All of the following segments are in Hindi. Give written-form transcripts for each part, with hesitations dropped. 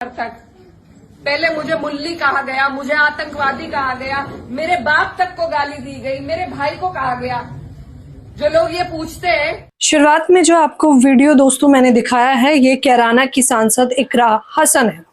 तक पहले मुझे मुल्ली कहा गया, मुझे आतंकवादी कहा गया, मेरे बाप तक को गाली दी गई, मेरे भाई को कहा गया। जो लोग ये पूछते हैं, शुरुआत में जो आपको वीडियो दोस्तों मैंने दिखाया है, ये कैराना की सांसद इकरा हसन है।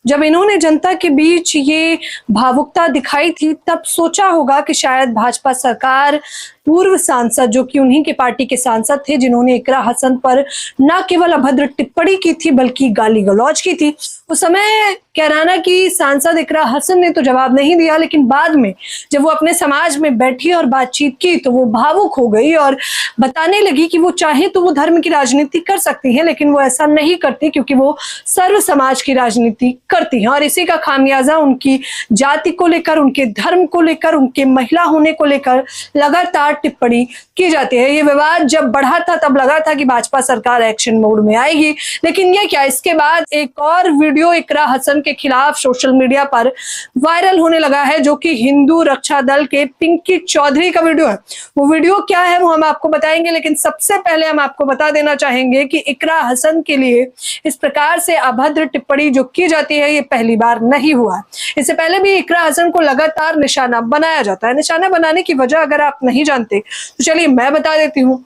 जब इन्होंने जनता के बीच ये भावुकता दिखाई थी, तब सोचा होगा कि शायद भाजपा सरकार पूर्व सांसद, जो कि उन्हीं के पार्टी के सांसद थे, जिन्होंने इकरा हसन पर न केवल अभद्र टिप्पणी की थी बल्कि गाली गलौज की थी, उस समय कैराना की सांसद इकरा हसन ने तो जवाब नहीं दिया। लेकिन बाद में जब वो अपने समाज में बैठी और बातचीत की तो वो भावुक हो गई और बताने लगी कि वो चाहे तो वो धर्म की राजनीति कर सकती है, लेकिन वो ऐसा नहीं करती क्योंकि वो सर्व समाज की राजनीति करती हैं। और इसी का खामियाजा उनकी जाति को लेकर, उनके धर्म को लेकर, उनके महिला होने को लेकर लगातार टिप्पणी की जाती है। ये विवाद जब बढ़ा था तब लगा था कि भाजपा सरकार एक्शन मोड में आएगी, लेकिन ये क्या, इसके बाद एक और वीडियो इकरा हसन के खिलाफ सोशल मीडिया पर वायरल होने लगा है, जो कि हिंदू रक्षा दल के पिंकी चौधरी का वीडियो है। वो वीडियो क्या है वो हम आपको बताएंगे, लेकिन सबसे पहले हम आपको बता देना चाहेंगे कि इकरा हसन के लिए इस प्रकार से अभद्र टिप्पणी जो की जाती है ये पहली बार नहीं हुआ है। इससे पहले भी इकरा हसन को लगातार निशाना बनाया जाता है। निशाना बनाने की वजह अगर आप नहीं जानते तो चलिए मैं बता देती हूँ।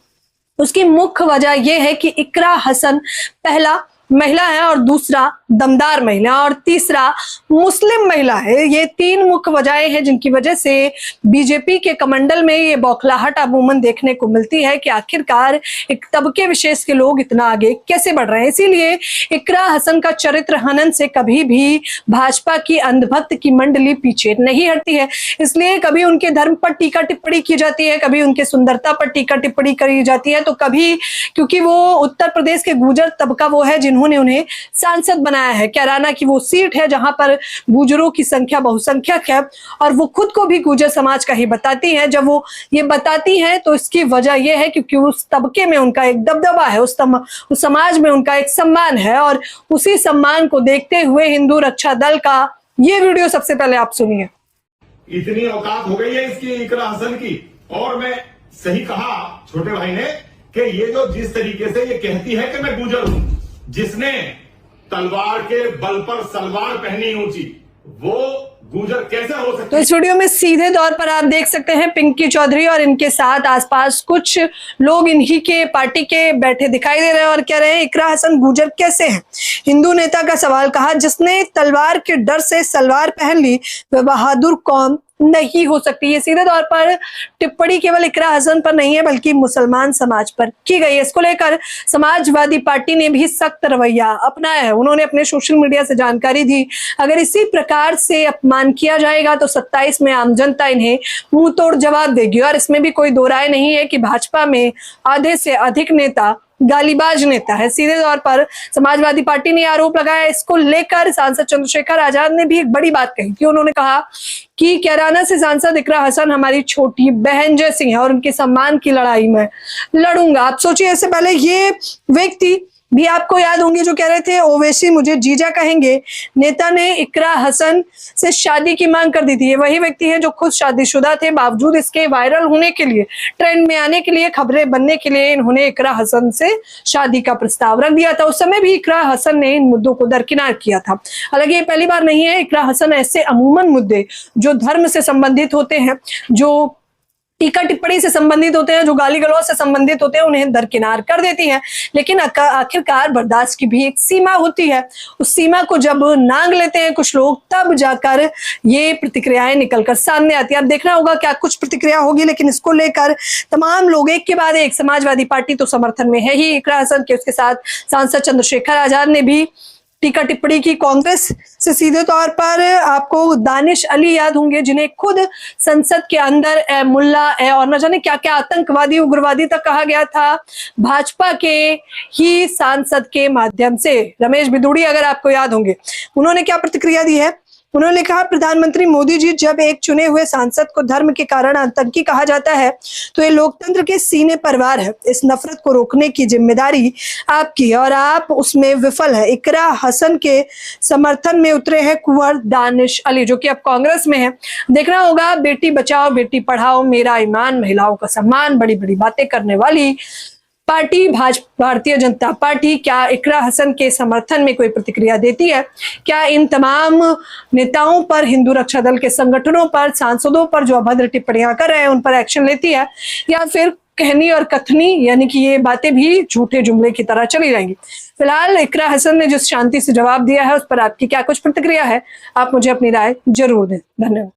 उसकी मुख्य वजह यह है कि इकरा हसन पहला महिला है, और दूसरा दमदार महिला, और तीसरा मुस्लिम महिला है। ये तीन मुख्य वजहें हैं जिनकी वजह से बीजेपी के कमंडल में ये बौखलाहट अमूमन देखने को मिलती है कि आखिरकार एक तबके विशेष के लोग इतना आगे कैसे बढ़ रहे हैं। इसीलिए इकरा हसन का चरित्र हनन से कभी भी भाजपा की अंधभक्त की मंडली पीछे नहीं हटती है। इसलिए कभी उनके धर्म पर टीका टिप्पणी की जाती है, कभी उनके सुंदरता पर टीका टिप्पणी करी जाती है, तो कभी क्योंकि वो उत्तर प्रदेश के गुर्जर तबका वो है जिन्होंने उन्हें सांसद बनाया है। कैराना की वो सीट है जहां पर गुर्जरों की संख्या बहुसंख्यक है, और वो खुद को भी गुर्जर समाज का ही बताती है। जब वो ये बताती हैं तो इसकी वजह यह है क्योंकि उस तबके में उनका एक दबदबा है, उस समाज में उनका एक सम्मान है, और उसी सम्मान को देखते हुए हिंदू रक्षा दल का ये वीडियो सबसे पहले आप सुनिए। इतनी औकात हो गई है इसकी इकरा हसन की, और मैं सही कहा छोटे भाई ने कि ये जो जिस तरीके से ये कहती है कि मैं गुर्जर हूं, जिसने तलवार के बल पर सलवार पहनी ऊंची, वो गुर्जर कैसे हो सकती? तो इस वीडियो में सीधे तौर पर आप देख सकते हैं पिंकी चौधरी और इनके साथ आसपास कुछ लोग इन्हीं के पार्टी के बैठे दिखाई दे रहे हैं और कह रहे हैं इकरा हसन गुर्जर कैसे हैं। हिंदू नेता का सवाल, कहा जिसने तलवार के डर से सलवार पहन ली वह बहादुर कौम नहीं हो सकती। ये सीधे तौर पर टिप्पणी केवल इकरा हसन पर नहीं है बल्कि मुसलमान समाज पर की गई है। इसको लेकर समाजवादी पार्टी ने भी सख्त रवैया अपनाया है। उन्होंने अपने सोशल मीडिया से जानकारी दी, अगर इसी प्रकार से अपमान किया जाएगा तो 27 में आम जनता इन्हें मुंह तोड़ जवाब देगी। और इसमें भी कोई दो राय नहीं है कि भाजपा में आधे से अधिक नेता गालीबाज नेता है। सीधे तौर पर समाजवादी पार्टी ने आरोप लगाया। इसको लेकर सांसद चंद्रशेखर आजाद ने भी एक बड़ी बात कही थी। उन्होंने कहा कि कैराना से सांसद इकरा हसन हमारी छोटी बहन जैसी है और उनके सम्मान की लड़ाई में लड़ूंगा। आप सोचिए, इससे पहले ये व्यक्ति भी आपको याद होंगे जो कह रहे थे ओवैसी मुझे जीजा कहेंगे, नेता ने इकरा हसन से शादी की मांग कर दी थी। ये वही व्यक्ति है जो खुद शादीशुदा थे, बावजूद इसके वायरल होने के लिए, ट्रेंड में आने के लिए, खबरें बनने के लिए इन्होंने इकरा हसन से शादी का प्रस्ताव रख दिया था। उस समय भी इकरा हसन ने इन मुद्दों को दरकिनार किया था। हालांकि ये पहली बार नहीं है, इकरा हसन ऐसे अमूमन मुद्दे जो धर्म से संबंधित होते हैं, जो टीका टिप्पणी से संबंधित होते हैं, जो गाली गलौज से संबंधित होते हैं, उन्हें दरकिनार कर देती हैं। लेकिन आखिरकार बर्दाश्त की भी एक सीमा होती है। उस सीमा को जब नांग लेते हैं कुछ लोग, तब जाकर ये प्रतिक्रियाएं निकलकर सामने आती है। अब देखना होगा क्या कुछ प्रतिक्रिया होगी, लेकिन इसको लेकर तमाम लोग एक के बाद एक, समाजवादी पार्टी तो समर्थन में है ही इकरा हसन के, उसके साथ सांसद चंद्रशेखर आजाद ने भी टीका टिप्पणी की। कांग्रेस से सीधे तौर पर आपको दानिश अली याद होंगे, जिन्हें खुद संसद के अंदर मुल्ला और न जाने क्या क्या आतंकवादी उग्रवादी तक कहा गया था भाजपा के ही सांसद के माध्यम से। रमेश बिदुड़ी अगर आपको याद होंगे, उन्होंने क्या प्रतिक्रिया दी है। उन्होंने कहा प्रधानमंत्री मोदी जी, जब एक चुने हुए सांसद को धर्म के कारण आतंकी कहा जाता है तो ये लोकतंत्र के सीने पर वार है। इस नफरत को रोकने की जिम्मेदारी आपकी और आप उसमें विफल है। इकरा हसन के समर्थन में उतरे हैं कुंवर दानिश अली, जो कि अब कांग्रेस में है। देखना होगा, बेटी बचाओ बेटी पढ़ाओ, मेरा ईमान, महिलाओं का सम्मान, बड़ी बड़ी बातें करने वाली पार्टी भारतीय जनता पार्टी क्या इकरा हसन के समर्थन में कोई प्रतिक्रिया देती है? क्या इन तमाम नेताओं पर, हिंदू रक्षा दल के संगठनों पर, सांसदों पर जो अभद्र टिप्पणियां कर रहे हैं उन पर एक्शन लेती है, या फिर कहनी और कथनी यानी कि ये बातें भी झूठे जुमले की तरह चली जाएंगी? फिलहाल इकरा हसन ने जिस शांति से जवाब दिया है उस पर आपकी क्या कुछ प्रतिक्रिया है? आप मुझे अपनी राय जरूर दें। धन्यवाद।